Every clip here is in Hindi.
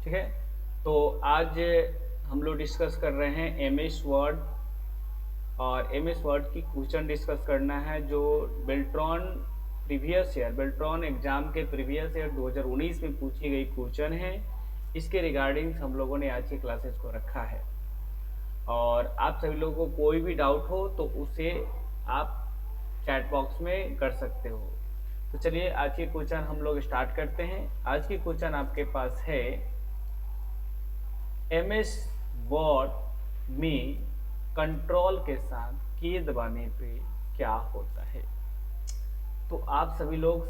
ठीक है। तो आज हम लोग डिस्कस कर रहे हैं एमएस वर्ड, और एमएस वर्ड की क्वेश्चन डिस्कस करना है जो बेल्ट्रॉन एग्जाम के प्रीवियस ईयर 2019 में पूछी गई क्वेश्चन है। इसके रिगार्डिंग हम लोगों ने आज की क्लासेस को रखा है, और आप सभी लोगों को कोई भी डाउट हो तो उसे आप चैट बॉक्स में कर सकते हो। तो चलिए आज की क्वेश्चन हम लोग स्टार्ट करते हैं। आज की क्वेश्चन आपके पास है, एमएस वर्ड में कंट्रोल के साथ की दबाने पे क्या होता है। तो आप सभी लोग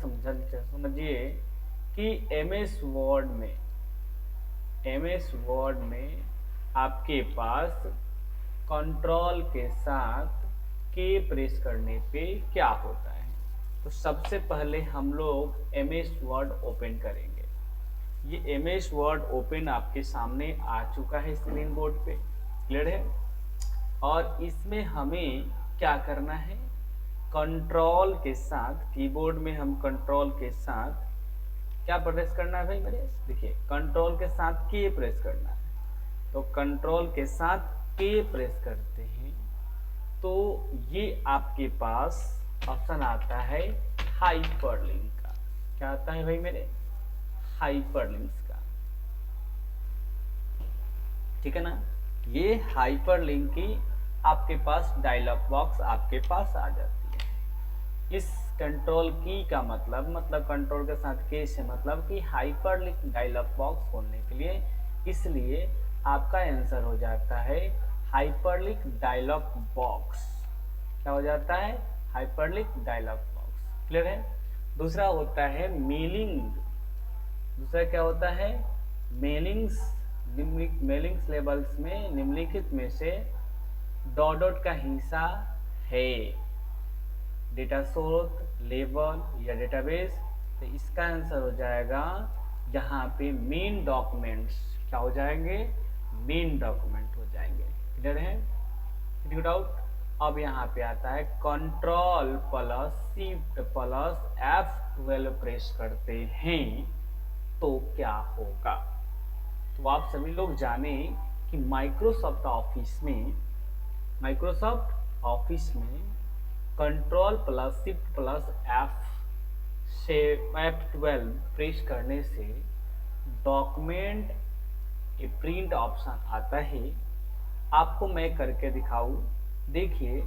समझिए कि एमएस वर्ड में आपके पास कंट्रोल के साथ के प्रेस करने पे क्या होता है। तो सबसे पहले हम लोग एमएस वर्ड ओपन करेंगे। ये एमएस वर्ड ओपन आपके सामने आ चुका है स्क्रीन बोर्ड पे, क्लियर है। और इसमें हमें क्या करना है, कंट्रोल के साथ कीबोर्ड में हम कंट्रोल के साथ क्या प्रेस करना है भाई मेरे, देखिए कंट्रोल के साथ के प्रेस करना है। तो कंट्रोल के साथ के प्रेस करते हैं तो ये आपके पास ऑप्शन आता है हाइपरलिंक का। क्या आता है भाई मेरे, हाइपरलिंक्स का, ठीक है ना। ये हाइपरलिंक की आपके पास डायलॉग बॉक्स आपके पास आ जाती है। इस कंट्रोल की का मतलब कंट्रोल के साथ के से मतलब कि हाइपरलिंक डायलॉग बॉक्स खोलने के लिए, इसलिए आपका आंसर हो जाता है हाइपरलिंक डायलॉग बॉक्स। क्या हो जाता है, हाइपरलिंक डायलॉग बॉक्स, क्लियर है। दूसरा होता है मेलिंग। दूसरा क्या होता है, मेलिंग्स। मेलिंग्स लेबल्स में निम्नलिखित में से डॉट डॉट का हिस्सा है, डेटा सोर्स, लेबल या डेटाबेस। तो इसका आंसर हो जाएगा यहाँ पे मेन डॉक्यूमेंट्स। क्या हो जाएंगे, मेन डॉक्यूमेंट हो जाएंगे, क्लियर है। किसी को डाउट। अब यहाँ पे आता है control plus shift plus F12 press करते हैं तो क्या होगा। तो आप सभी लोग जाने कि माइक्रोसॉफ्ट ऑफिस में कंट्रोल प्लस शिफ्ट प्लस से F12 प्रेस करने से डॉक्यूमेंट प्रिंट ऑप्शन आता है। आपको मैं करके दिखाऊं, देखिए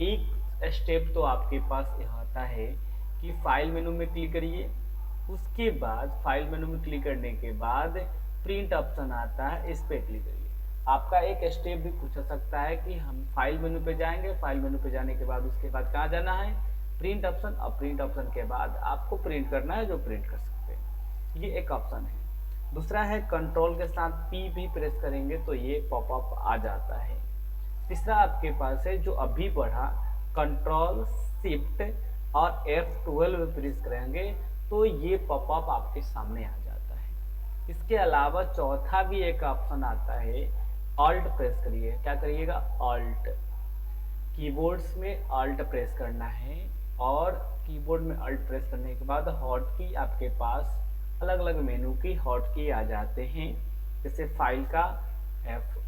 एक स्टेप तो आपके पास यह आता है कि फाइल मेनू में क्लिक करिए। उसके बाद फाइल मेनू में क्लिक करने के बाद प्रिंट ऑप्शन आता है, इस पे क्लिक करिए। आपका एक स्टेप भी पूछ सकता है कि हम फाइल मेनू पे जाएंगे, फाइल मेनू पे जाने के बाद उसके बाद कहाँ जाना है, प्रिंट ऑप्शन। और प्रिंट ऑप्शन के बाद आपको प्रिंट करना है जो प्रिंट कर सकते हैं, ये एक ऑप्शन है। दूसरा है कंट्रोल के साथ पी भी प्रेस करेंगे तो ये पॉपअप आ जाता है। तीसरा आपके पास है जो अभी बढ़ा, कंट्रोल शिफ्ट और F12 प्रेस करेंगे तो ये पॉपअप आपके सामने आ जाता है। इसके अलावा चौथा भी एक ऑप्शन आता है, ऑल्ट प्रेस करिए। क्या करिएगा, ऑल्ट। कीबोर्ड्स में ऑल्ट प्रेस करना है, और कीबोर्ड में ऑल्ट प्रेस करने के बाद हॉट की आपके पास अलग अलग मेनू की हॉट की आ जाते हैं। जैसे फाइल का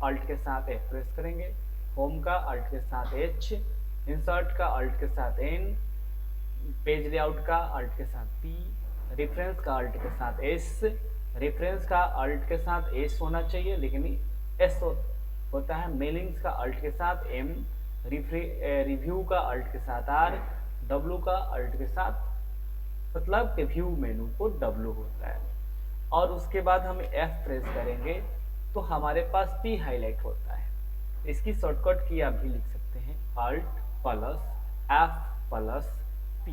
ऑल्ट के साथ F प्रेस करेंगे, होम का ऑल्ट के साथ H, इंसर्ट का ऑल्ट के साथ N, पेज लेआउट का ऑल्ट के साथ P, रेफरेंस का ऑल्ट के साथ S। रेफरेंस का ऑल्ट के साथ S होना चाहिए लेकिन S होता है। मेलिंग्स का ऑल्ट के साथ M, रिव्यू का ऑल्ट के साथ R, W का ऑल्ट के साथ मतलब व्यू मेनू को W होता है। और उसके बाद हम F प्रेस करेंगे तो हमारे पास P हाईलाइट होता है। इसकी शॉर्टकट की आप भी लिख सकते हैं, Alt plus F plus P।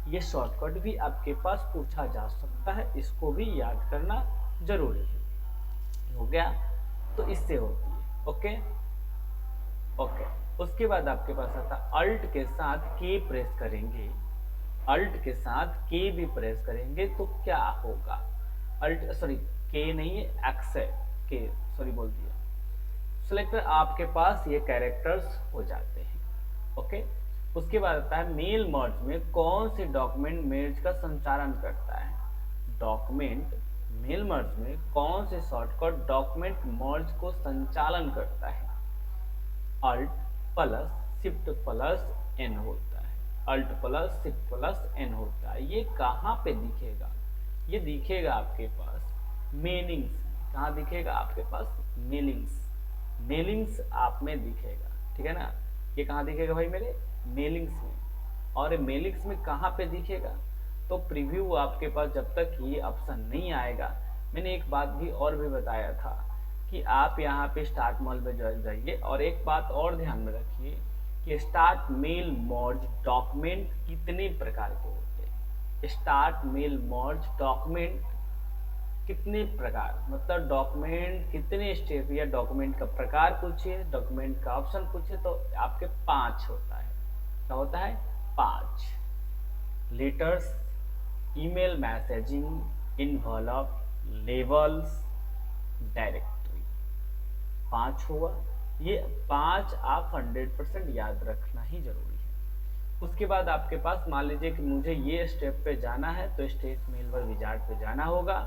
ये शॉर्टकट भी आपके पास पूछा जा सकता है, इसको भी याद करना जरूरी है। हो गया, तो इससे होती है। Okay okay. उसके बाद आपके पास आता है अल्ट के साथ के प्रेस करेंगे, अल्ट के साथ के भी प्रेस करेंगे तो क्या होगा, अल्ट सॉरी के नहीं है, एक्स है, के सॉरी बोल दिया। सेलेक्ट आपके पास ये कैरेक्टर्स हो जाते हैं। ओके। उसके बाद आता है मेल मर्ज में कौन से डॉक्यूमेंट मेल्स का संचालन करता है। डॉक्यूमेंट मेल मर्ज में कौन से शॉर्टकट डॉक्यूमेंट मर्ज को संचालन करता है? Alt plus shift plus N होता है। Alt plus shift plus N होता है। ये कहाँ पे दिखेगा? ये दिखेगा आपके पास मेलिंग्स। कहाँ दिखेगा आपके पास? मेलिंग्स। मेलिंग्स आप में दिखेगा, ठीक है ना। ये कहाँ दिखेगा भाई? मेरे मेलिंग्स में। और मेलिंग्स में कहाँ पे दिखेगा? तो प्रीव्यू आपके पास जब तक ये ऑप्शन नहीं आएगा, मैंने एक बात भी और भी बताया था कि आप यहाँ पे स्टार्ट मेल में जाइए। और एक बात और ध्यान में रखिए कि स्टार्ट मेल मर्ज डॉक्यूमेंट कितने प्रकार के होते हैं। स्टार्ट मेल मर्ज डॉक्यूमेंट कितने प्रकार, मतलब डॉक्यूमेंट कितने स्टेप या डॉक्यूमेंट का प्रकार पूछिए, डॉक्यूमेंट का ऑप्शन पूछिए तो आपके 5 होता है। क्या होता है? 5। Letters, email messaging, involve, labels, directory. 5 हुआ। ये 5 आप 100% याद रखना ही जरूरी है। उसके बाद आपके पास मान लीजिए कि मुझे ये स्टेप पे जाना है तो स्टेट मेलवर विजार्ड पे जाना होगा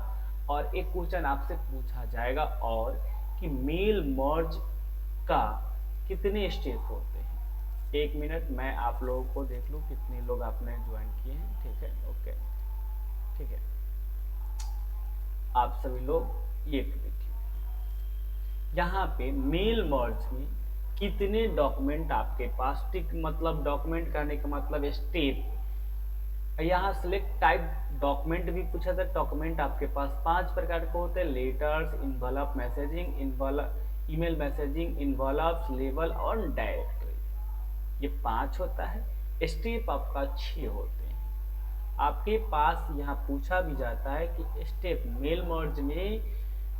और एक क्वेश्चन आपसे पूछा जाएगा और कि मेल मर्ज का कितने स्टेप होते हैं। 1 मिनट मैं आप लोगों को देख लूं कितने लोग आपने ज्वाइन किए हैं। ठीक है, ओके, ठीक है। आप सभी लोग ये देखिए यहाँ पे मेल मर्ज में कितने डॉक्यूमेंट आपके पास, टिक मतलब डॉक्यूमेंट करने का मतलब स्टेप। यहाँ सिलेक्ट टाइप डॉक्यूमेंट भी पूछा था। डॉक्यूमेंट आपके पास 5 प्रकार के होते हैं। Letters, involve messaging, involve email messaging, involve, label और डायरेक्टरी। ये 5 होता है। स्टेप आपका 6 होते हैं। आपके पास यहाँ पूछा भी जाता है कि स्टेप मेल मर्ज में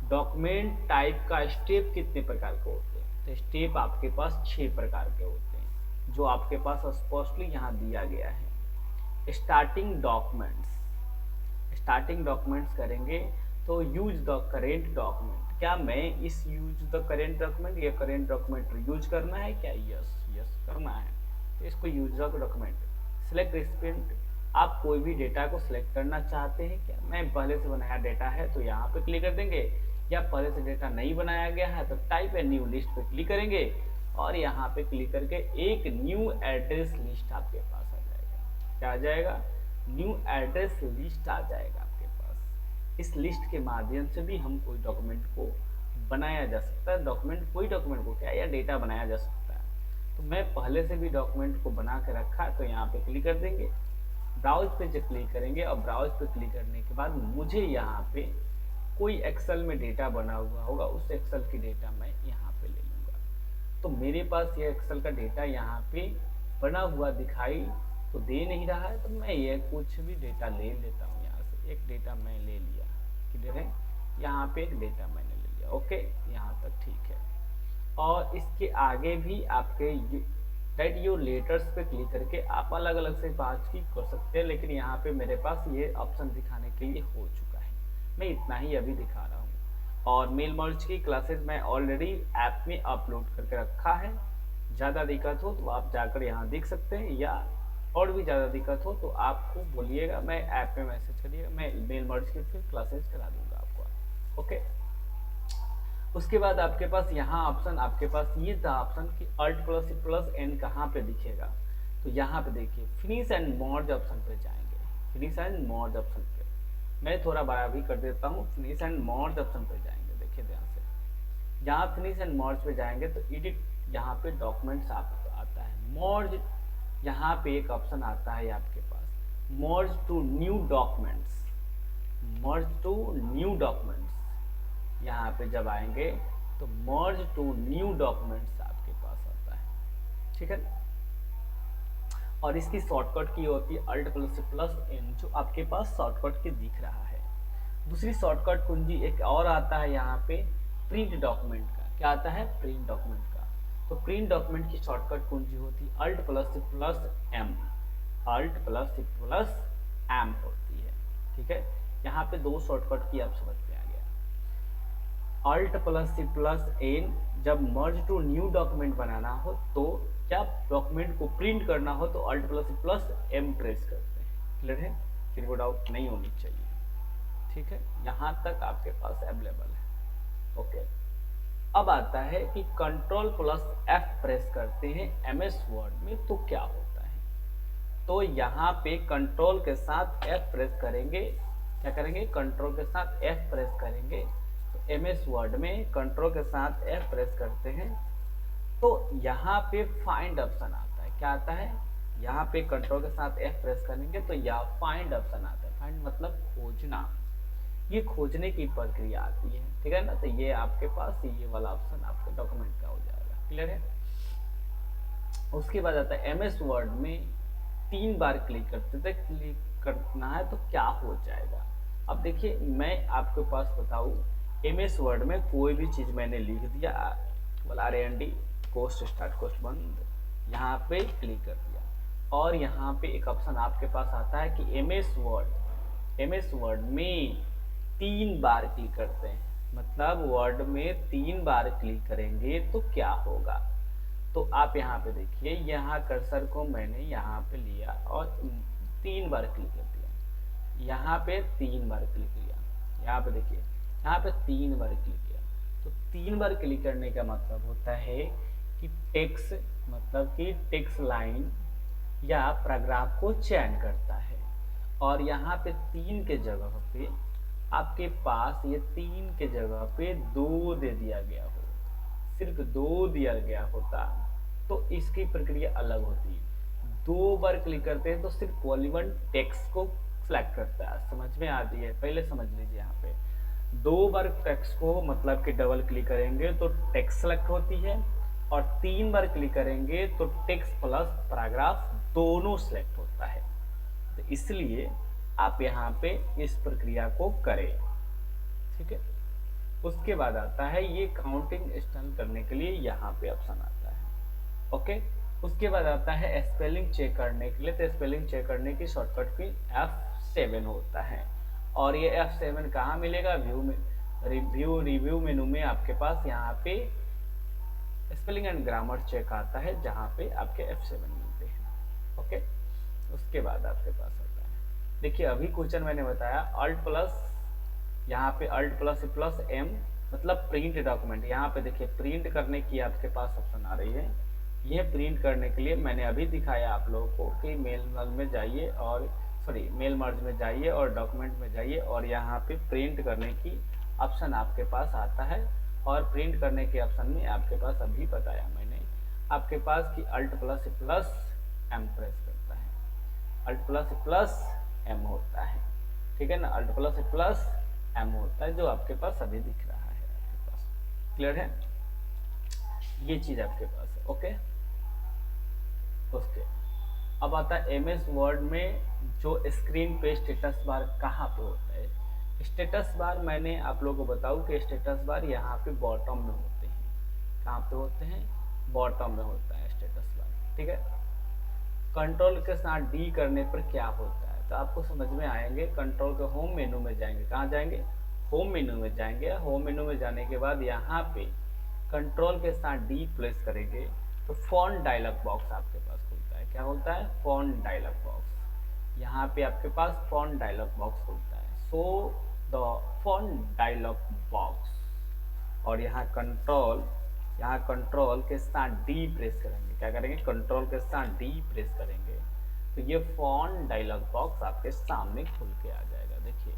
डॉक्यूमेंट टाइप का स्टेप कितने प्रकार के होते हैं। तो स्टेप आपके पास 6 प्रकार के होते हैं जो आपके पास स्पष्टली यहाँ दिया गया है। स्टार्टिंग डॉक्यूमेंट्स, स्टार्टिंग डॉक्यूमेंट्स करेंगे तो यूज द करेंट डॉक्यूमेंट। क्या मैं इस यूज द करेंट डॉक्यूमेंट, ये करेंट डॉक्यूमेंट यूज करना है क्या? यस, यस करना है तो इसको use the document. Select recipient, आप कोई भी डेटा को सिलेक्ट करना चाहते हैं क्या? मैं पहले से बनाया डेटा है तो यहाँ पे क्लिक कर देंगे, या पहले से डेटा नहीं बनाया गया है तो टाइप ए न्यू लिस्ट पे क्लिक करेंगे और यहाँ पे क्लिक करके एक न्यू एड्रेस लिस्ट आपके पास आ जाएगा। क्या आ जाएगा? न्यू एड्रेस लिस्ट आ जाएगा आपके पास। इस लिस्ट के माध्यम से भी हम कोई डॉक्यूमेंट को बनाया जा सकता है। डॉक्यूमेंट, कोई डॉक्यूमेंट को क्या, या डेटा बनाया जा सकता है। तो मैं पहले से भी डॉक्यूमेंट को बना के रखा है तो यहाँ पे क्लिक कर देंगे, ब्राउज पे जब क्लिक करेंगे और ब्राउज पे क्लिक करने के बाद मुझे यहाँ पे कोई एक्सेल में डेटा बना हुआ होगा, उस एक्सेल की डेटा मैं यहाँ पे ले लूँगा। तो मेरे पास ये एक्सेल का डेटा यहाँ पे बना हुआ दिखाई तो दे नहीं रहा है, तो मैं ये कुछ भी डेटा ले लेता हूँ। यहाँ से एक डेटा मैं ले लिया, किधर है? यहाँ पे एक डेटा मैंने ले लिया। ओके, यहाँ तक ठीक है। और इसके आगे भी आपके राइट योर लेटर्स पे क्लिक करके आप अलग अलग से बात की कर सकते हैं, लेकिन यहाँ पे मेरे पास ये ऑप्शन दिखाने के लिए हो चुका है। मैं इतना ही अभी दिखा रहा हूँ। और मेल मर्ज की क्लासेस मैं ऑलरेडी ऐप में अपलोड करके रखा है। ज़्यादा दिक्कत हो तो आप जाकर यहाँ देख सकते हैं, या और भी ज़्यादा दिक्कत हो तो आपको बोलिएगा, मैं ऐप में मैसेज करिएगा, मैं मेल मर्ज की फिर क्लासेस करा दूंगा आपको। ओके, उसके बाद आपके पास यहाँ ऑप्शन, आपके पास ये था ऑप्शन कि अल्ट प्लस प्लस एन कहाँ पे दिखेगा। तो यहाँ पे देखिए फिनिश एंड मर्ज ऑप्शन पे जाएंगे। फिनिश एंड मर्ज ऑप्शन पे मैं थोड़ा बड़ा भी कर देता हूँ। फिनिश एंड मर्ज ऑप्शन पे जाएंगे, देखिए ध्यान से। यहाँ फिनिश एंड मर्ज पे जाएंगे तो एडिट, यहाँ पे डॉक्यूमेंट्स आता है। मर्ज, यहाँ पे एक ऑप्शन आता है आपके पास, merge to new documents. Merge to new documents, यहाँ पे जब आएंगे तो मर्ज टू न्यू डॉक्यूमेंट्स आपके पास आता है, ठीक है। और इसकी शॉर्टकट की होती है अल्ट प्लस एन, जो आपके पास शॉर्टकट की दिख रहा है। दूसरी शॉर्टकट कुंजी एक और आता है यहाँ पे, प्रिंट डॉक्यूमेंट का। क्या आता है? प्रिंट डॉक्यूमेंट का। तो प्रिंट डॉक्यूमेंट की शॉर्टकट कुंजी होती है alt plus M. Alt plus M होती है, ठीक है। यहाँ पे दो शॉर्टकट की आप समझ में आ गया। अल्ट प्लस एन जब मर्ज टू न्यू डॉक्यूमेंट बनाना हो, तो क्या डॉक्यूमेंट को प्रिंट करना हो तो अल्ट प्लस एम प्रेस करते हैं। क्लियर है? फिर वो डाउट नहीं होनी चाहिए, ठीक है, यहाँ तक आपके पास अवेलेबल है। ओके, अब आता है कि कंट्रोल प्लस एफ प्रेस करते हैं एमएस वर्ड में तो क्या होता है। तो यहाँ पे कंट्रोल के साथ एफ प्रेस करेंगे, क्या करेंगे, कंट्रोल के साथ एफ प्रेस करेंगे। तो एमएस वर्ड में कंट्रोल के साथ एफ प्रेस करते हैं तो यहाँ पे फाइंड ऑप्शन आता है। क्या आता है, यहाँ पे कंट्रोल के साथ एफ प्रेस करेंगे तो यहाँ फाइंड ऑप्शन आता है। फाइंड मतलब खोजना, ये खोजने की प्रक्रिया आती है, ठीक है ना। तो ये आपके पास ये वाला ऑप्शन आपके डॉक्यूमेंट का हो जाएगा। क्लियर है। उसके बाद आता है एमएस वर्ड में 3 बार क्लिक करते थे, क्लिक करना है तो क्या हो जाएगा। अब देखिए मैं आपके पास बताऊं, एमएस वर्ड में कोई भी चीज मैंने लिख दिया, बोला RAND कोस्ट स्टार्ट कोस्ट बंद, यहाँ पे क्लिक कर दिया और यहाँ पे एक ऑप्शन आपके पास आता है कि एमएस वर्ड में 3 बार क्लिक करते हैं, मतलब वर्ड में 3 बार क्लिक करेंगे तो क्या होगा। तो आप यहाँ पे देखिए, यहाँ कर्सर को मैंने यहाँ पे लिया और 3 बार क्लिक कर दिया, यहाँ पे 3 बार क्लिक किया, यहाँ पे देखिए यहाँ पे 3 बार क्लिक किया। तो 3 बार क्लिक करने का मतलब होता है कि टेक्स्ट, मतलब कि टेक्स्ट लाइन या पैराग्राफ को चयन करता है। और यहाँ पे 3 के जगह पे आपके पास ये 3 के जगह पे 2 दे दिया गया हो, सिर्फ 2 दिया गया होता तो इसकी प्रक्रिया अलग होती। 2 बार क्लिक करते हैं तो सिर्फ वॉल्यूम टेक्स्ट को सिलेक्ट करता है। समझ में आती है, पहले समझ लीजिए। यहाँ पे 2 बार टेक्स्ट को मतलब कि डबल क्लिक करेंगे तो टेक्स्ट सेलेक्ट होती है और 3 बार क्लिक करेंगे तो टेक्स्ट प्लस पैराग्राफ दोनों सेलेक्ट होता है। तो इसलिए आप यहाँ पे इस प्रक्रिया को करें, ठीक है। उसके बाद आता है ये काउंटिंग स्टैंड करने के लिए यहाँ पे ऑप्शन आता है। ओके, उसके बाद आता है स्पेलिंग चेक करने के लिए। तो स्पेलिंग चेक करने की शॉर्टकट की F7 होता है और ये F7 कहाँ मिलेगा, व्यू में, रिव्यू मेनू में आपके पास यहाँ पे स्पेलिंग एंड ग्रामर चेक आता है जहाँ पे आपके F7 मिलते हैं। ओके, उसके बाद आपके पास आता है, देखिए अभी क्वेश्चन मैंने बताया अल्ट प्लस, यहाँ पे अल्ट प्लस M मतलब प्रिंट डॉक्यूमेंट। यहाँ पे देखिए प्रिंट करने की आपके पास ऑप्शन आ रही है। यह प्रिंट करने के लिए मैंने अभी दिखाया आप लोगों को कि मेल में जाइए और मेल मर्ज में जाइए और डॉक्यूमेंट में जाइए और यहाँ पे प्रिंट करने की ऑप्शन आपके पास आता है। और प्रिंट करने के ऑप्शन में आपके पास अभी बताया मैंने आपके पास कि अल्ट प्लस M प्रेस करता है, अल्ट प्लस M होता है, ठीक है ना। अल्ट प्लस M होता है जो आपके पास अभी दिख रहा है आपके पास। क्लियर है, ये चीज आपके पास है। ओके, अब आता है एमएस वर्ड में जो स्क्रीन पे स्टेटस बार कहाँ पे होता है। स्टेटस बार मैंने आप लोगों को बताऊं कि स्टेटस बार यहाँ पे बॉटम में होते हैं। कहाँ पे होते हैं, बॉटम में होता है स्टेटस बार, ठीक है। कंट्रोल के साथ D करने पर क्या होता है तो आपको समझ में आएंगे। कंट्रोल के होम मेनू में जाएंगे, कहाँ जाएंगे, होम मेनू में जाएंगे। होम मेनू में जाने के बाद यहाँ पे कंट्रोल के साथ D प्रेस करेंगे तो फॉन्ट डायलॉग बॉक्स आपके पास खुलता है। क्या होता है, फॉन्ट डायलॉग बॉक्स। यहाँ पे आपके पास फॉन्ट डायलॉग बॉक्स खुलता है, so the font dialog box. और यहाँ कंट्रोल के साथ D प्रेस करेंगे। क्या करेंगे, कंट्रोल के साथ D प्रेस करेंगे तो ये फॉन्ट डायलॉग बॉक्स आपके सामने खुल के आ जाएगा। देखिए,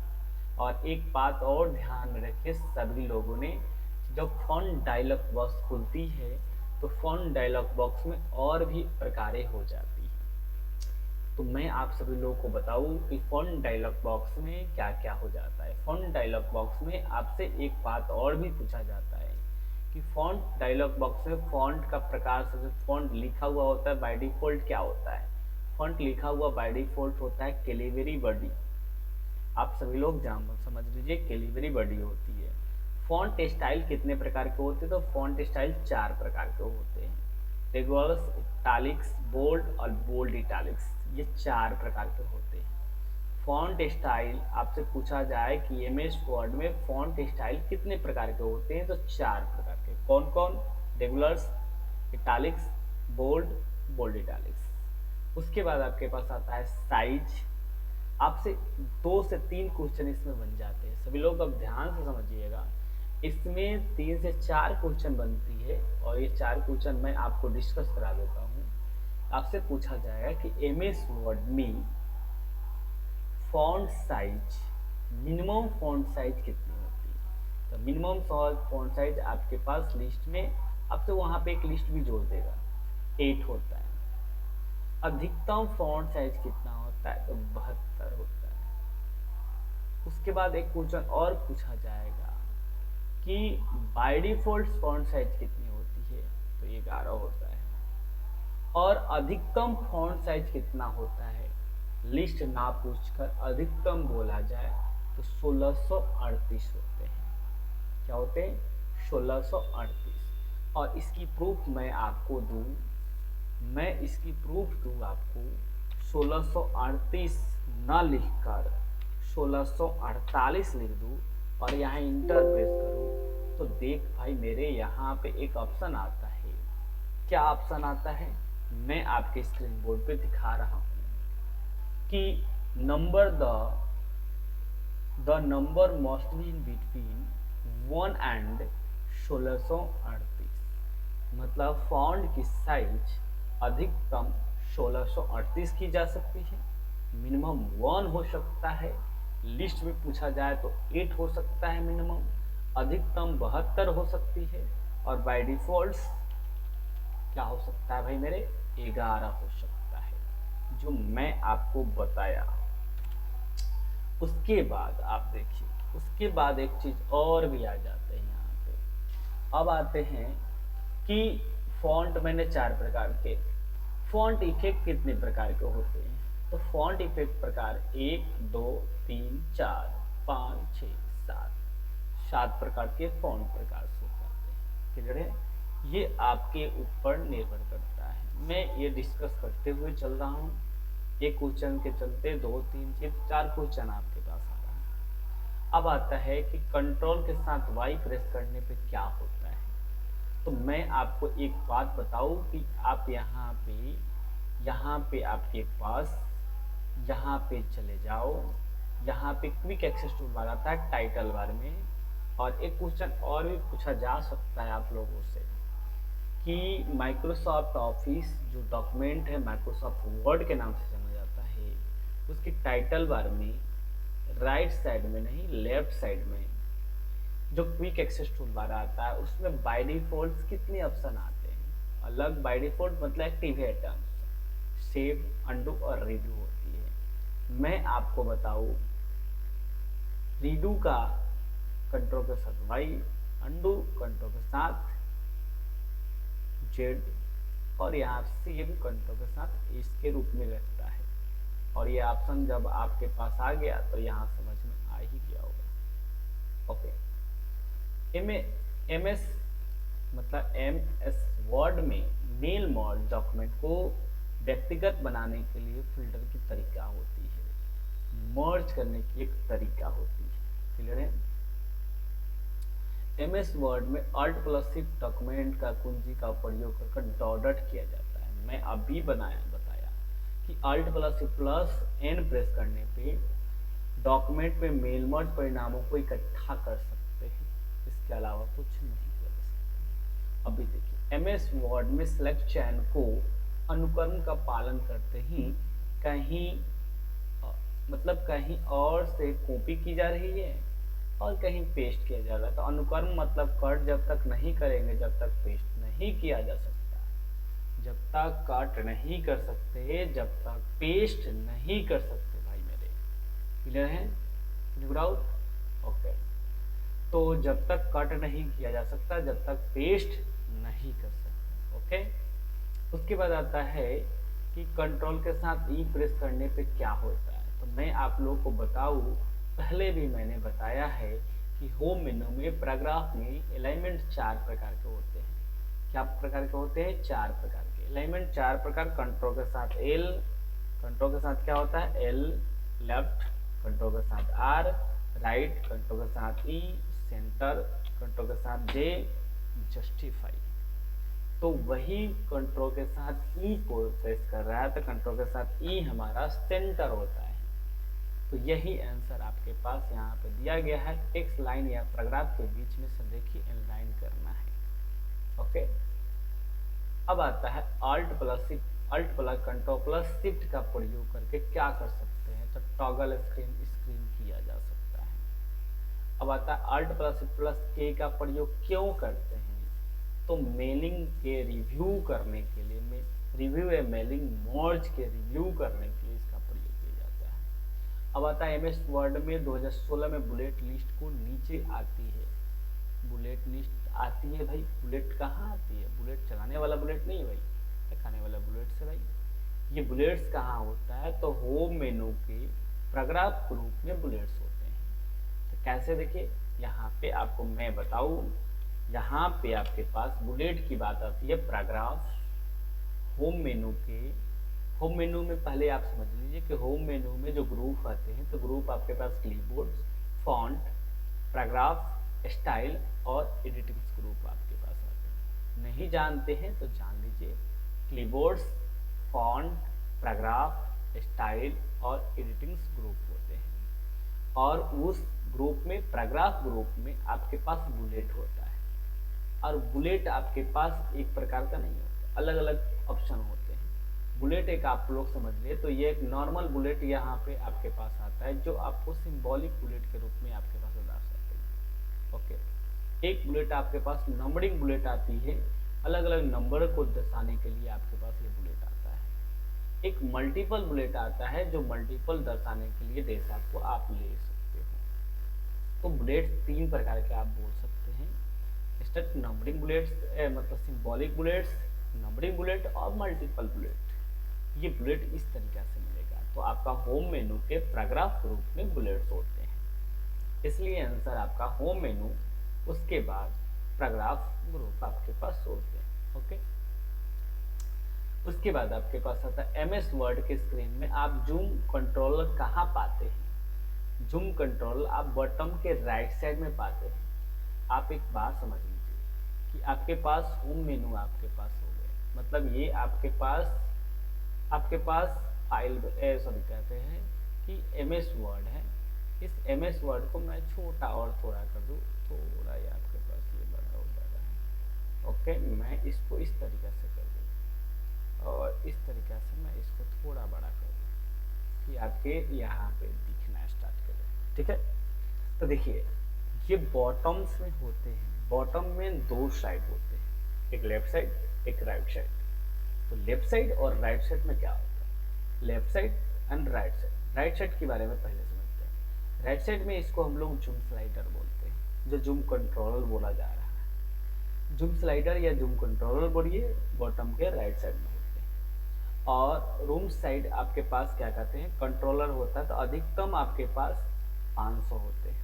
और एक बात और ध्यान में रखिए सभी लोगों ने, जब फॉन्ट डायलॉग बॉक्स खुलती है तो फॉन्ट डायलॉग बॉक्स में और भी प्रकारें हो जाती है। तो मैं आप सभी लोगों को बताऊं कि फॉन्ट डायलॉग बॉक्स में क्या क्या हो जाता है। फॉन्ट डायलॉग बॉक्स में आपसे एक बात और भी पूछा जाता है कि फॉन्ट डायलॉग बॉक्स में फॉन्ट का प्रकार से जो फॉन्ट लिखा हुआ होता है बाय डिफॉल्ट क्या होता है। फॉन्ट लिखा हुआ बाय डिफॉल्ट होता है कैलिबरी बॉडी। आप सभी लोग समझ लीजिए कैलिबरी बॉडी होती है। फॉन्ट स्टाइल कितने प्रकार के होते हैं तो फॉन्ट स्टाइल 4 प्रकार के होते हैं। रेगुलर्स, इटालिक्स, बोल्ड और बोल्ड इटालिक्स, ये 4 प्रकार के होते हैं। फॉन्ट स्टाइल आपसे पूछा जाए कि एमएस वर्ड में फॉन्ट स्टाइल कितने प्रकार के होते हैं तो 4 प्रकार के। कौन कौन, regulars, italics, bold, bold italics. उसके बाद आपके पास आता है साइज। आपसे 2 से 3 क्वेश्चन इसमें बन जाते हैं। सभी लोग अब ध्यान से समझिएगा, इसमें 3 से 4 क्वेश्चन बनती है और ये 4 क्वेश्चन मैं आपको डिस्कस करा देता हूँ। आपसे पूछा जाएगा कि एमएस वर्ड में font size, minimum font size कितनी होती है। तो मिनिमम फॉन्ट साइज आपके पास लिस्ट में, आपसे वहां पे एक लिस्ट भी जोड़ देगा, 8 होता है। अधिकतम फॉन्ट साइज कितना होता है, तो 72 होता है। उसके बाद एक क्वेश्चन और पूछा जाएगा कि बाय डिफॉल्ट फॉन्ट साइज कितनी होती है, तो 11 होता है। और अधिकतम फॉन्ट साइज कितना होता है, लिस्ट ना पूछकर अधिकतम बोला जाए तो 1638 होते हैं। क्या होते हैं, 1638। और इसकी प्रूफ मैं आपको दूं, मैं इसकी प्रूफ दूं आपको, 1638 न लिखकर 1648 लिख दूं और यहाँ इंटर प्रेस करूं, तो देख भाई मेरे यहाँ पे एक ऑप्शन आता है। क्या ऑप्शन आता है, मैं आपके स्क्रीन बोर्ड पे दिखा रहा हूं कि number the number must be in between 1 and 1638। मतलब फॉन्ट की साइज अधिकतम 1638 की जा सकती है, मिनिमम 1 हो सकता है, लिस्ट में पूछा जाए तो 8 हो सकता है मिनिमम, अधिकतम 72 हो सकती है, और बाय डिफॉल्ट क्या हो सकता है भाई मेरे, 11 हो सकता है, जो मैं आपको बताया। उसके बाद आप देखिए, उसके बाद एक चीज और भी आ जाते हैं यहाँ पे। अब आते हैं कि फॉन्ट, मैंने 4 प्रकार के फॉन्ट इफेक्ट कितने प्रकार के होते हैं। तो फॉन्ट इफेक्ट प्रकार 1 2 3 4 5 6 7 प्रकार के फॉन्ट प्रकार से हो जाते हैं। क्लियर है, ये आपके ऊपर निर्भर करता है। मैं ये डिस्कस करते हुए चल रहा हूँ, एक क्वेश्चन के चलते 2 3 4 क्वेश्चन आपके पास आ रहा है। अब आता है कि कंट्रोल के साथ वाई प्रेस करने पे क्या होता है। तो मैं आपको एक बात बताऊं कि आप यहाँ पे आपके पास, यहाँ पे चले जाओ, यहाँ पे क्विक एक्सेस टूल बार आता है टाइटल बार में। और एक क्वेश्चन और भी पूछा जा सकता है आप लोगों से कि माइक्रोसॉफ्ट ऑफिस जो डॉक्यूमेंट है माइक्रोसॉफ्ट वर्ड के नाम से जाना जाता है, उसकी टाइटल बार में राइट साइड में नहीं, लेफ्ट साइड में जो क्विक एक्सेस टूल बार आता है, उसमें बाय डिफॉल्ट कितने ऑप्शन आते हैं। अलग बाय डिफॉल्ट मतलब एक्टिवेट, सेव, अंडू और रीडू होती है। मैं आपको बताऊं, रीडू का कंट्रोल के साथ वाई, अंडू कंट्रोल के साथ जेड, और यहाँ सेव कंट्रोल के साथ इसके रूप में रहता है। और ये ऑप्शन जब आपके पास आ गया तो यहाँ समझ में आ ही गया होगा। ओके, एमएस मतलब एमएस वर्ड में मेल मर्ज डॉक्यूमेंट को व्यक्तिगत बनाने के लिए फिल्टर की तरीका होती है, मर्ज करने की एक तरीका होती है। क्लियर है, एमएस वर्ड में अल्ट प्लस शिफ्ट डॉक्यूमेंट का कुंजी का प्रयोग कर डॉट किया जाता है। मैं अभी बताया कि alt plus shift plus N press करने पे डॉक्यूमेंट में मेल मर्ज परिणामों को इकट्ठा कर सकते हैं, इसके अलावा कुछ नहीं कर सकते। अभी देखिए, एमएस वर्ड में सिलेक्ट चयन को अनुक्रम का पालन करते ही कहीं मतलब कहीं और से कॉपी की जा रही है और कहीं पेस्ट किया जा रहा है। तो अनुक्रम मतलब कट जब तक नहीं करेंगे जब तक पेस्ट नहीं किया जा सकता, जब तक कट नहीं कर सकते जब तक पेस्ट नहीं कर सकते भाई मेरे। क्लियर है, ओके। तो जब तक कट नहीं किया जा सकता जब तक पेस्ट नहीं कर सकते। ओके, उसके बाद आता है कि कंट्रोल के साथ ई प्रेस करने पे क्या होता है। तो मैं आप लोगों को बताऊं, पहले भी मैंने बताया है कि होम मेनू में पैराग्राफ में अलाइनमेंट 4 प्रकार के होते हैं। क्या प्रकार के होते हैं, 4 प्रकार के अलाइनमेंट, 4 प्रकार। कंट्रोल के साथ एल, कंट्रोल के साथ क्या होता है एल, लेफ्ट कंट्रोल के साथ आर, राइट कंट्रोल के साथ ई, सेंटर कंट्रोल के साथ जे, जस्टिफाई। तो वही कंट्रोल के साथ ई को प्रेस कर रहा है तो कंट्रोल के साथ ई हमारा सेंटर होता है। तो यही आंसर आपके पास यहाँ पे दिया गया है। टेक्स्ट लाइन या पैराग्राफ के बीच में से देखिए इनलाइन करना है। ओके, अब आता है alt plus control plus shift का प्रयोग करके क्या कर सकते हैं, तो टॉगल स्क्रीन किया जा सकता है। अब आता है अल्ट प्लस के का प्रयोग क्यों करते हैं, तो मेलिंग के रिव्यू करने के लिए, रिव्यू या मेलिंग मर्ज के रिव्यू करने के लिए इसका प्रयोग किया जाता है। अब आता है एमएस वर्ड में 2016 में बुलेट लिस्ट को नीचे आती है। बुलेट लिस्ट आती है भाई, बुलेट कहाँ आती है, बुलेट चलाने वाला बुलेट नहीं भाई, दिखाने वाला बुलेट से भाई। ये बुलेट्स कहाँ होता है, तो होम मेनू के पैराग्राफ ग्रुप में बुलेट्स होते हैं। तो कैसे, देखिए यहाँ पे आपको मैं बताऊं, यहाँ पे आपके पास बुलेट की बात आती है पैराग्राफ होम मेनू में पहले आप समझ लीजिए कि होम मेनू में जो ग्रुप आते हैं, तो ग्रुप आपके पास क्लिपबोर्ड, फॉन्ट, पैराग्राफ, स्टाइल और एडिटिंग्स ग्रुप आपके पास आते हैं। नहीं जानते हैं तो जान लीजिए, क्लिपबोर्ड्स, फॉन्ट, पैराग्राफ, स्टाइल और एडिटिंग्स ग्रुप होते हैं। और उस ग्रुप में, पैराग्राफ ग्रुप में आपके पास बुलेट होता है। और बुलेट आपके पास एक प्रकार का नहीं होता, अलग अलग ऑप्शन होते हैं। बुलेट एक आप लोग समझ लिए, तो ये एक नॉर्मल बुलेट यहाँ पे आपके पास आता है, जो आपको सिंबॉलिक बुलेट के रूप में आपके पास दर्शाते हैं। ओके, एक बुलेट आपके पास नंबरिंग बुलेट आती है, अलग अलग नंबर को दर्शाने के लिए आपके पास ये बुलेट आता है। एक मल्टीपल बुलेट आता है, जो मल्टीपल दर्शाने के लिए डेटा को आप ले सकते हो। तो बुलेट तीन प्रकार के आप बोल सकते हैं, स्टेट नंबरिंग बुलेट्स, मतलब सिंबॉलिक बुलेट्स, नंबरिंग बुलेट और मल्टीपल बुलेट। ये बुलेट इस तरीके से मिलेगा। तो आपका होम मेनू के पैराग्राफ ग्रुप में बुलेट्स होते हैं, इसलिए आंसर आपका होम मेनू, उसके बाद पैराग्राफ ग्रुप आपके पास होते हैं। ओके, उसके बाद आपके पास आता है एमएस वर्ड के स्क्रीन में आप जूम कंट्रोलर कहाँ पाते हैं। जूम कंट्रोल आप बॉटम के राइट साइड में पाते हैं। आप एक बात समझ लीजिए कि आपके पास होम मेनू आपके पास हो गए, मतलब ये आपके पास फाइल, सॉरी कहते हैं कि एमएस वर्ड है। इस एमएस वर्ड को मैं छोटा और थोड़ा कर दूँ, थोड़ा ये आपके पास ये बड़ा हो जा रहा है। ओके, मैं इसको इस तरीके से कर दूँ और इस तरीके से मैं इसको थोड़ा बड़ा कर दूँ कि आपके यहाँ पे दिखना स्टार्ट करें। ठीक है, तो देखिए ये बॉटम्स में होते हैं। बॉटम में दो साइड होते हैं, एक लेफ्ट साइड एक राइट साइड। तो लेफ्ट साइड और राइट साइड में क्या होता है, left side and right side. Right side के बारे में पहले समझते हैं। राइट साइड में इसको हम लोग जूम स्लाइडर बोलते हैं, जो जूम कंट्रोलर बोला जा रहा है। जूम स्लाइडर या जूम कंट्रोलर बोलिए, बॉटम के राइट साइड में होते हैं। और रूम साइड आपके पास क्या कहते हैं, कंट्रोलर होता है। तो अधिकतम आपके पास 500 होते हैं।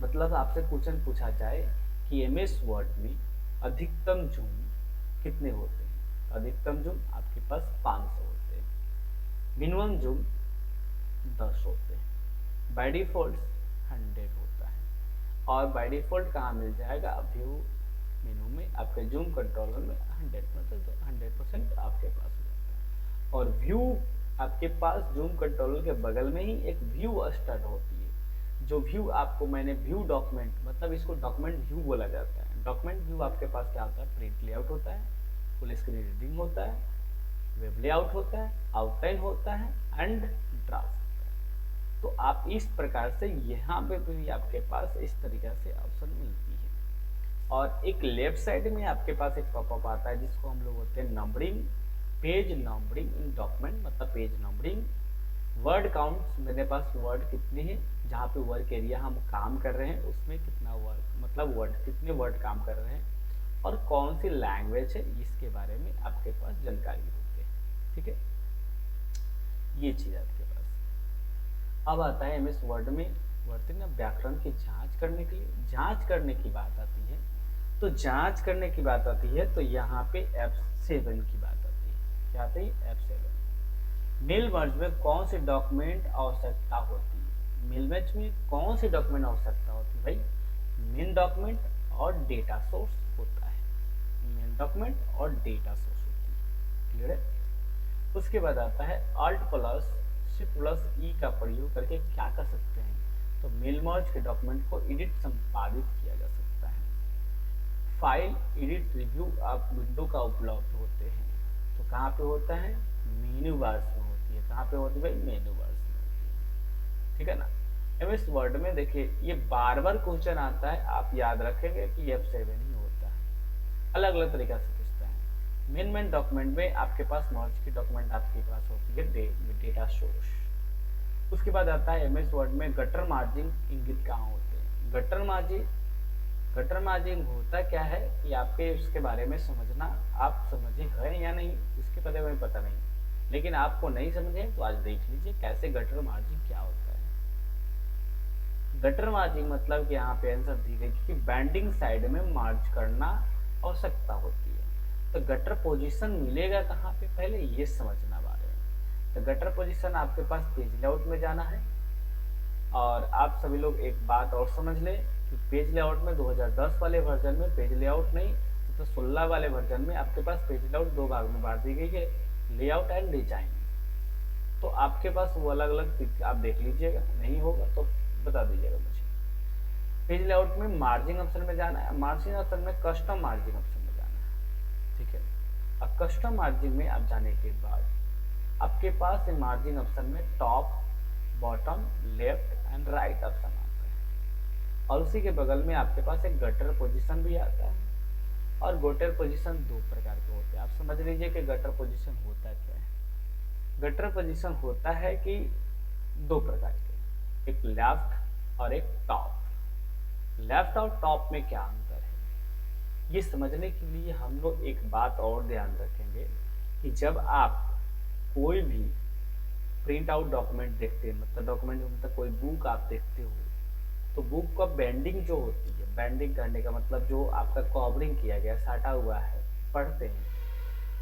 मतलब आपसे क्वेश्चन पूछा जाए कि एमएस वर्ड में अधिकतम जूम कितने होते हैं, अधिकतम जूम आपके पास 500 होते हैं, मिनिमम जूम 10 होते हैं, बाय डिफॉल्ट 100 होता है। और बाय डिफॉल्ट कहाँ मिल जाएगा, व्यू मेनू में आपके जूम कंट्रोलर में 100, मतलब 100% आपके पास हो जाता है। और व्यू आपके पास जूम कंट्रोलर के बगल में ही एक व्यू स्टार्ट होती है, जो व्यू आपको मैंने व्यू डॉक्यूमेंट, मतलब इसको डॉक्यूमेंट व्यू बोला जाता है। डॉक्यूमेंट व्यू आपके पास क्या होता है, प्रिंट लेआउट होता है, फुल स्क्रीन रीडिंग होता है, वेब लेआउट होता है, आउटलाइन होता है एंड ड्राफ्ट होता है। तो आप इस प्रकार से यहाँ पे भी आपके पास इस तरीके से ऑप्शन मिलती है। और एक लेफ्ट साइड में आपके पास एक पॉपअप आता है, जिसको हम लोग बोलते हैं नंबरिंग, पेज नंबरिंग इन डॉक्यूमेंट, मतलब पेज नंबरिंग। वर्ड काउंट, मेरे पास वर्ड कितने हैं, जहाँ पे वर्क एरिया हम काम कर रहे हैं उसमें कितना वर्ड, मतलब वर्ड कितने वर्ड काम कर रहे हैं और कौन सी लैंग्वेज है, इसके बारे में आपके पास जानकारी होती है। ठीक है, ये चीज आपके पास। अब आता है एमएस वर्ड में वर्तन व्याकरण की जांच करने के लिए, जांच करने की बात आती है। तो जांच करने की बात आती है तो यहाँ पे F7 की बात आती है। क्या आती है, F7। मेल मर्ज में कौन से डॉक्यूमेंट आवश्यकता होती है, मेल मर्ज में कौन से डॉक्यूमेंट आवश्यकता होती है भाई, मेन डॉक्यूमेंट और डेटा सोर्स होता है। मेन डॉक्यूमेंट और डेटा सोर्स होती है, क्लियर है। उसके बाद आता है अल्ट प्लस शिफ्ट प्लस ई का प्रयोग करके क्या कर सकते हैं, तो मेल मर्ज के डॉक्यूमेंट को एडिट संपादित किया जा सकता है। फाइल एडिट रिव्यू आप विंडो का उपलब्ध होते हैं, तो कहाँ पे होता है, मेन्यू बार्स में होती है। कहाँ पे होती है भाई, मेन्यू बार्स में होती है, ठीक है ना। एमएस वर्ड में देखिए ये बार बार क्वेश्चन आता है, आप याद रखेंगे कि F7 ही होता है, अलग अलग तरीका से पूछता है। मेन डॉक्यूमेंट में आपके पास मर्ज की डॉक्यूमेंट आपके पास होती है डेटा सोर्स। उसके बाद आता है एमएस वर्ड में गटर मार्जिन इंगित कहाँ होते हैं। गटर मार्जिन होता क्या है कि आपके उसके बारे में समझना, आप समझे हैं या नहीं इसके बारे में पता नहीं, लेकिन आपको नहीं समझे तो आज देख लीजिए कैसे गटर मार्जिन क्या होता है। गटर मार्जिन मतलब कि यहाँ पे आंसर दी गई कि बैंडिंग साइड में मार्ज करना आवश्यकता होती है। तो गटर पोजीशन मिलेगा कहाँ पे, पहले ये समझना बारे में। तो गटर पोजीशन आपके पास पेज लेआउट में जाना है, और आप सभी लोग एक बात और समझ लें कि पेज लेआउट में 2010 वाले वर्जन में पेज लेआउट नहीं, तो 16 वाले वर्जन में आपके पास पेज लेआउट दो भाग में बांट दी गई है, लेआउट एंड डिजाइन। तो आपके पास वो अलग अलग आप देख लीजिएगा, नहीं होगा तो बता दीजिएगा मुझे। पेज लेआउट में मार्जिन ऑप्शन में जाना है, मार्जिन ऑप्शन में कस्टम मार्जिन ऑप्शन में जाना है, ठीक है। अब कस्टम मार्जिन में आप जाने के बाद आपके पास मार्जिन ऑप्शन में top, bottom, left and right option आता है, और उसी के बगल में आपके पास एक गटर पोजीशन भी आता है। और गटर पोजीशन दो प्रकार के होते हैं, आप समझ लीजिए कि गटर पोजीशन होता क्या है। गटर पोजीशन होता है कि दो प्रकार के, एक लेफ्ट और एक टॉप। लेफ्ट और टॉप में क्या अंतर है, ये समझने के लिए हम लोग एक बात और ध्यान रखेंगे कि जब आप कोई भी प्रिंट आउट डॉक्यूमेंट देखते हैं, मतलब डॉक्यूमेंट मतलब कोई बुक आप देखते हो, तो बुक का बैंडिंग जो होती है, बैंडिंग करने का मतलब जो आपका कवरिंग किया गया, साटा हुआ है, पढ़ते हैं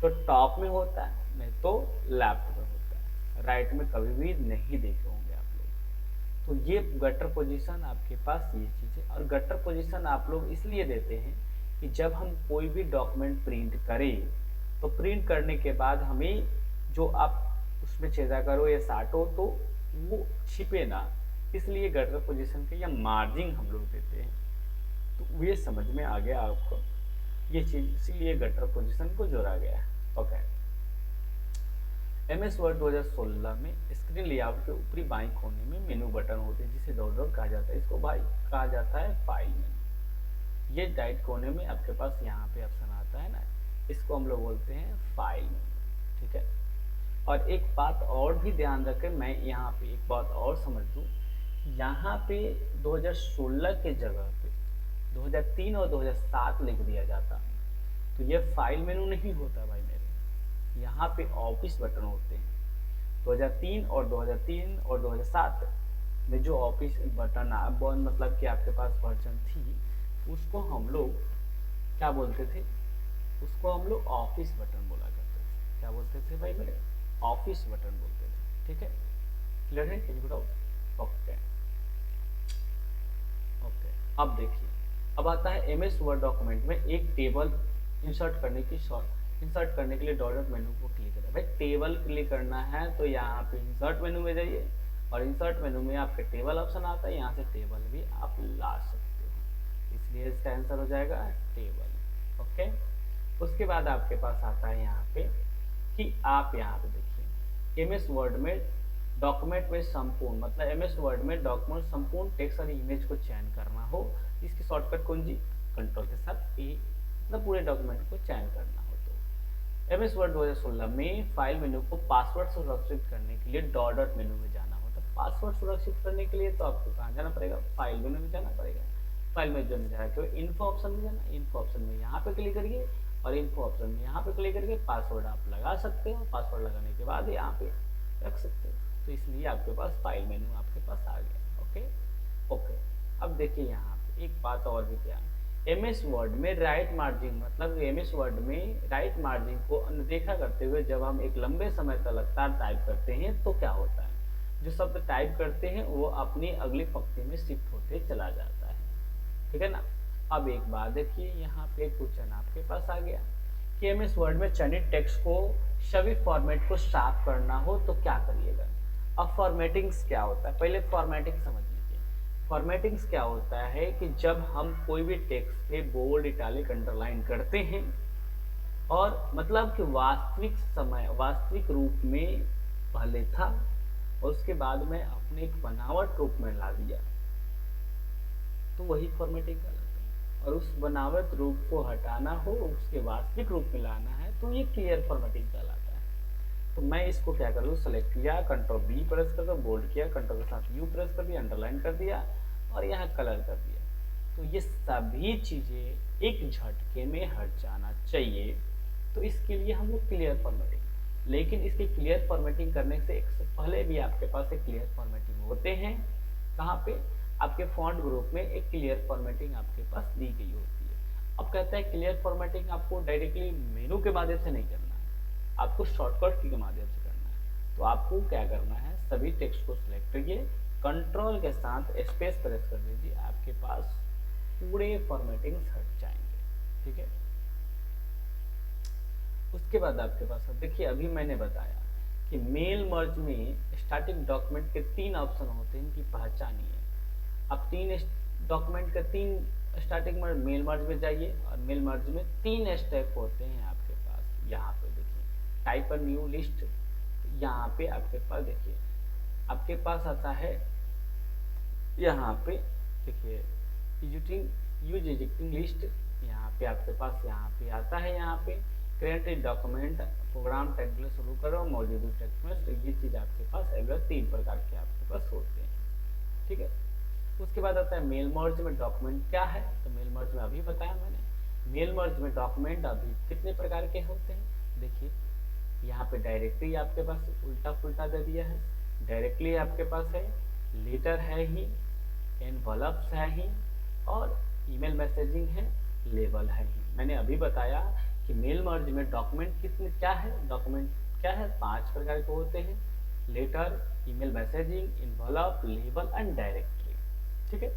तो टॉप में होता है, नहीं तो लेफ्ट में होता है, राइट में कभी भी नहीं देखे होंगे आप लोग। तो ये गटर पोजीशन आपके पास ये चीज़ है। और गटर पोजीशन आप लोग इसलिए देते हैं कि जब हम कोई भी डॉक्यूमेंट प्रिंट करें, तो प्रिंट करने के बाद हमें जो आप उसमें छेदा करो या साटो तो वो छिपे ना, इसलिए गटर पोजीशन के या मार्जिन हम लोग देते हैं। तो ये समझ में आ गया आपको ये चीज, इसीलिए गटर पोजीशन को जोड़ा गया है। ओके। एमएस वर्ड 2016 में स्क्रीन लेआउट के ऊपरी बाईं कोने में मेनू बटन होते हैं जिसे डॉट कहा जाता है, इसको भाई कहा जाता है फाइल मेनू। ये राइट कोने में आपके पास यहाँ पे ऑप्शन आता है ना, इसको हम लोग बोलते हैं फाइल मेनू, ठीक है। और एक बात और भी ध्यान रखें, मैं यहाँ पे एक बात और समझ दूँ, यहाँ पे 2016 के जगह पे 2003 और 2007 लिख दिया जाता, तो ये फाइल मेनू नहीं होता भाई मेरे, यहाँ पे ऑफिस बटन होते हैं। 2003 और 2007 में जो ऑफिस बटन मतलब कि आपके पास वर्जन थी, उसको हम लोग क्या बोलते थे, उसको हम लोग ऑफिस बटन बोला करते थे। क्या बोलते थे भाई मेरे, ऑफिस बटन बोलते थे, ठीक है। क्लियर है, can you doubt? Okay okay. अब देखिए, अब आता है एमएस वर्ड डॉक्यूमेंट में एक टेबल इंसर्ट करने के लिए डॉट मेनू को क्लिक करें। भाई टेबल क्लिक करना है तो यहाँ पे इंसर्ट मेनू में जाइए, और इंसर्ट मेनू में आपके टेबल ऑप्शन आता है, यहाँ से टेबल भी आप ला सकते हो, इसलिए इसका आंसर हो जाएगा टेबल। ओके। उसके बाद आपके पास आता है यहाँ पे कि आप यहाँ पे देखिए एमएस वर्ड में डॉक्यूमेंट में संपूर्ण, मतलब एमएस वर्ड में डॉक्यूमेंट संपूर्ण टेक्स्ट और इमेज को चयन करना हो, इसकी शॉर्टकट कौन जी, कंट्रोल के साथ ए, मतलब पूरे डॉक्यूमेंट को चयन करना हो। तो एमएस वर्ड 2016 में फाइल मेनू को पासवर्ड सुरक्षित करने के लिए डॉट मेनू में जाना होता है। पासवर्ड सुरक्षित करने के लिए तो आपको कहाँ जाना पड़ेगा, फाइल मेनू में जाना पड़ेगा। फाइल मेनू में जाना के इन्फो ऑप्शन में जाना, इन्फो ऑप्शन में यहाँ पे क्लिक करिए, और इन्फो ऑप्शन में यहाँ पे क्लिक करके पासवर्ड आप लगा सकते हो, पासवर्ड लगाने के बाद यहाँ पे रख सकते हो। तो इसलिए आपके पास फाइल मेनू आपके पास आ गया। Okay okay. अब देखिए यहाँ पे एक बात और भी ध्यान, एमएस वर्ड में राइट मार्जिन, मतलब एमएस वर्ड में राइट मार्जिन को अनदेखा करते हुए जब हम एक लंबे समय तक लगातार टाइप करते हैं तो क्या होता है, जो शब्द टाइप करते हैं वो अपनी अगली पंक्ति में शिफ्ट होते चला जाता है, ठीक है ना। अब एक बात देखिए, यहाँ पे क्वेश्चन आपके पास आ गया कि एमएस वर्ड में चयनित टेक्स्ट को सभी फॉर्मेट को साफ करना हो तो क्या करिएगा। अब फॉर्मेटिंग्स क्या होता है, पहले फॉर्मेटिंग समझ लीजिए। फॉर्मेटिंग्स क्या होता है कि जब हम कोई भी टेक्स्ट पे बोल्ड, इटालिक, अंडरलाइन करते हैं और मतलब कि वास्तविक समय, वास्तविक रूप में पहले था और उसके बाद में अपने एक बनावट रूप में ला दिया, तो वही फॉर्मेटिंग कहलाता है। और उस बनावट रूप को हटाना हो, उसके वास्तविक रूप में लाना है, तो ये क्लियर फॉर्मेटिंग कहलाता है। तो मैं इसको क्या करूँ, सेलेक्ट किया, कंट्रोल बी प्रेस कर दो, बोल्ड किया, कंट्रोल के साथ यू प्रेस कर दिया, अंडरलाइन कर दिया और यहाँ कलर कर दिया। तो ये सभी चीज़ें एक झटके में हट जाना चाहिए। तो इसके लिए हम लोग क्लियर फॉर्मेटिंग, लेकिन इसकी क्लियर फॉर्मेटिंग करने से एक पहले भी आपके पास एक क्लियर फॉर्मेटिंग होते हैं। कहाँ पे, आपके फॉन्ट ग्रुप में एक क्लियर फॉर्मेटिंग आपके पास दी गई होती है। अब कहता है क्लियर फॉर्मेटिंग आपको डायरेक्टली मेनू के माध्यम से नहीं करना है, आपको शॉर्टकट की के माध्यम से करना है। तो आपको क्या करना है, सभी टेक्स्ट को सिलेक्ट करिए, कंट्रोल के साथ स्पेस प्रेस कर दीजिए, आपके पास पूरे फॉर्मेटिंग्स हट जाएंगे। ठीक है, उसके बाद आपके पास देखिए, अभी मैंने बताया कि मेल मर्ज में स्टार्टिंग डॉक्यूमेंट के 3 ऑप्शन होते हैं, इनकी पहचानिए। अब 3 डॉक्यूमेंट के 3 स्टार्टिंग में मेल मर्ज में जाइए और मेल मर्ज में 3 स्टेप होते हैं आपके पास। यहाँ पे देखिए, टाइप अ न्यू लिस्ट, यहाँ पे आपके पास देखिए, आपके पास आता है यहाँ पे देखिए यूज एग्जिस्टिंग लिस्ट, यहाँ पे आपके पास यहाँ पे आता है, यहाँ पे क्रिएट डॉक्यूमेंट, प्रोग्राम टेक्स्ट शुरू करो, मौजूदा टेक्स्ट, ये चीज़ आपके पास अवेलेबल 3 प्रकार के आपके पास होते हैं। ठीक है, उसके बाद आता है मेल मर्ज में डॉक्यूमेंट क्या है, तो मेल मर्ज में अभी बताया मैंने, मेल मर्ज में डॉक्यूमेंट अभी कितने प्रकार के होते हैं। देखिए यहाँ पे डायरेक्टली आपके पास उल्टा पुल्टा दे दिया है, डायरेक्टली आपके पास है, लेटर है ही, एनवलप्स है ही और ईमेल मैसेजिंग है, लेबल है ही। मैंने अभी बताया कि मेल मर्ज में डॉक्यूमेंट कितने क्या है, डॉक्यूमेंट क्या है, 5 प्रकार के होते हैं, letter, email messaging, involve, label and directory. ठीक है,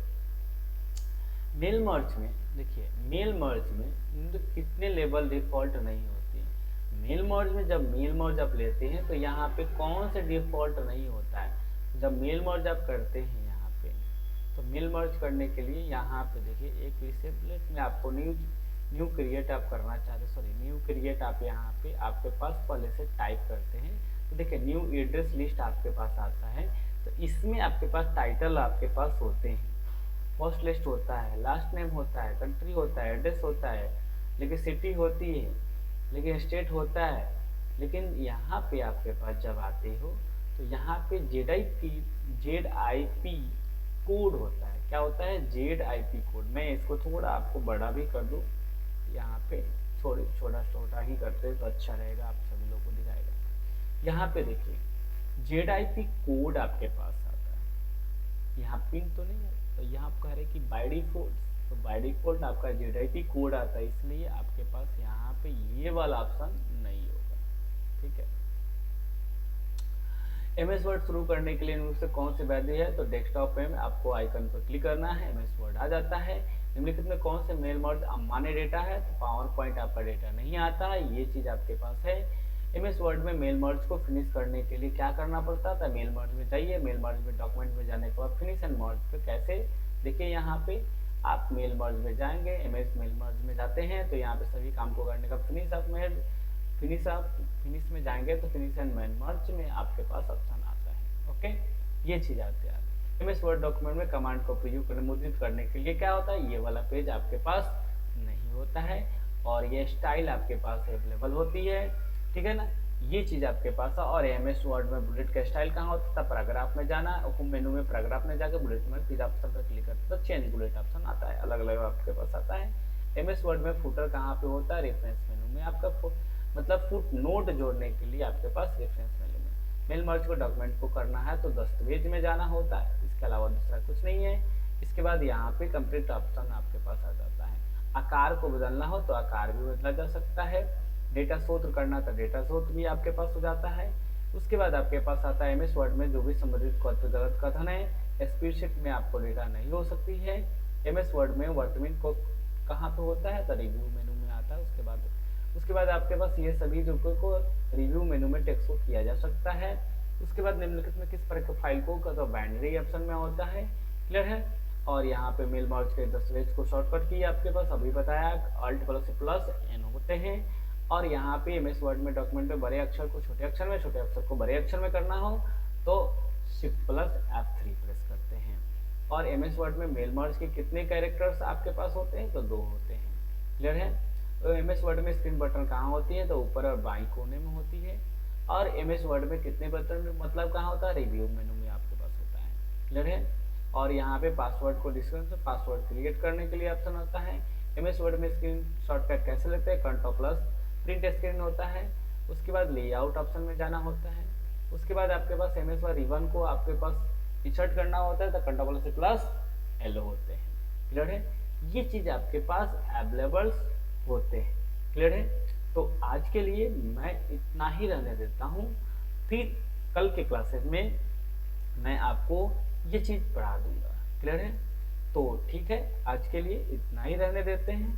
मेल मर्ज में देखिए, मेल मर्ज में कितने लेबल डिफॉल्ट नहीं होती है। मेल मर्ज में जब मेल मर्ज आप लेते हैं तो यहाँ पे कौन से डिफॉल्ट नहीं होता है। जब मेल मर्ज आप करते हैं यहाँ पे, तो मेल मर्ज करने के लिए यहाँ पे देखिए, एक विशेष में आपको न्यू क्रिएट आप करना चाहते, सॉरी न्यू क्रिएट आप यहाँ पे आपके पास पहले से टाइप करते हैं, तो देखिए न्यू एड्रेस लिस्ट आपके पास आता है। तो इसमें आपके पास टाइटल आपके पास होते हैं, फर्स्ट लिस्ट होता है, लास्ट नेम होता है, कंट्री होता है, एड्रेस होता है, लेकिन सिटी होती है, लेकिन स्टेट होता है। लेकिन यहाँ पे आपके पास जब आते हो तो यहाँ पे ZIP कोड होता है। क्या होता है, ZIP कोड। मैं इसको थोड़ा आपको बड़ा भी कर दूँ, यहाँ पे छोटा छोटा ही करते तो अच्छा रहेगा, आप सभी लोगों को दिखाएगा। यहाँ पे देखिए ZIP कोड आपके पास आता है, यहाँ पिन तो नहीं है, तो यहाँ आप कह रहे कि बाय डिफॉल्ट, तो बाय डिफॉल्ट आपका ZIP कोड आता है, इसलिए आपके पास यहाँ पे ये वाला ऑप्शन नहीं होगा। ठीक है, MS वर्ड शुरू करने के लिए इनमें से कौन से वैध है, तो डेस्कटॉप पे आपको आइकन पर क्लिक करना है, MS वर्ड आ जाता है। निम्नलिखित में कौन से मेल मर्ज अमान्य डेटा है, तो पावर पॉइंट आपका डेटा नहीं आता है, ये चीज़ आपके पास है। MS वर्ड में मेल मर्ज को फिनिश करने के लिए क्या करना पड़ता था, मेल मर्ज में जाइए, मेल मर्ज में डॉक्यूमेंट में जाने के बाद फिनिश एंड मर्ज पे कैसे, देखिए यहाँ पे आप मेल मर्ज में जाएंगे, MS मेल मर्ज में जाते हैं तो यहाँ पे सभी काम को करने का फिनिश में जाएंगे तो फिनिश एंड मेल मर्ज में आपके पास ऑप्शन आता है। ओके, ये चीज़ आती है। MS वर्ड डॉक्यूमेंट में कमांड को प्रयोग अनुमोदित करने के लिए क्या होता है, ये वाला पेज आपके पास नहीं होता है और ये स्टाइल आपके पास अवेलेबल होती है। ठीक है ना, ये चीज़ आपके पास है। और MS वर्ड में बुलेट का स्टाइल कहाँ होता था, पैराग्राफ में जाना, होम मेनू में पैराग्राफ में जाकर बुलेट में फिर ऑप्शन पर क्लिक करते तो चेंज बुलेट ऑप्शन आता है, अलग अलग आपके पास आता है। MS वर्ड में फुटर कहाँ पे होता है, रेफरेंस मेनू में आपका मतलब फुट नोट जोड़ने के लिए आपके पास रेफरेंस मेनू में। मेल मर्ज को डॉक्यूमेंट को करना है तो दस्तावेज में जाना होता है, इसके अलावा दूसरा कुछ नहीं है। इसके बाद यहाँ पे कंप्लीट ऑप्शन आपके पास आ जाता है। आकार को बदलना हो तो आकार भी बदला जा सकता है, डेटा स्रोत करना तो डेटा स्रोत भी आपके पास हो जाता है। उसके बाद आपके पास आता है MS वर्ड में जो भी संबंधित गलत कथन है, स्प्रेडशीट में आपको डेटा नहीं हो सकती है। MS वर्ड में वर्तमान को कहाँ पे होता है, तो रिव्यू मेनू में आता है। उसके बाद आपके पास ये सभी जो को रिव्यू मेनू में टेक्स्ट को किया जा सकता है। उसके बाद निम्नलिखित में किस प्रकार फाइल को तो बाइनरी ऑप्शन में होता है, क्लियर है। और यहाँ पे मेल मर्ज के दस्तावेज को शॉर्टकट की आपके पास अभी बताया, अल्ट प्लस एन होते हैं। और यहाँ पे एमएस वर्ड में डॉक्यूमेंट में बड़े अक्षर को छोटे अक्षर में, छोटे अक्षर को बड़े अक्षर में करना हो तो शिफ्ट प्लस F3 प्रेस करते हैं। और एमएस वर्ड में मेल मर्ज के कितने कैरेक्टर्स आपके पास होते हैं तो 2 होते हैं, क्लियर है। तो एमएस वर्ड में स्क्रीन बटन कहाँ होती है तो ऊपर और बाईं कोने में होती है। और एमएस वर्ड में कितने बटन मतलब कहाँ होता है, रिव्यू मेनू में आपके पास होता है, क्लियर है। और यहाँ पे पासवर्ड को डिस्क्रिप्शन से पासवर्ड क्रिएट करने के लिए ऑप्शन होता है। एमएस वर्ड में स्क्रीन शॉर्टकट कैसे लेते हैं, कंट्रोल प्लस प्रिंट स्क्रीन होता है। उसके बाद लेआउट ऑप्शन में जाना होता है। उसके बाद आपके पास एमएस वर्ड रिबन को आपके पास इंसर्ट करना होता है तो कंट्रोल प्लस एल होते हैं, क्लियर है। ये चीज आपके पास अवेलेबल होते हैं, क्लियर है। तो आज के लिए मैं इतना ही रहने देता हूँ, फिर कल के क्लासेस में मैं आपको ये चीज पढ़ा दूंगा, क्लियर है। तो ठीक है, आज के लिए इतना ही रहने देते हैं।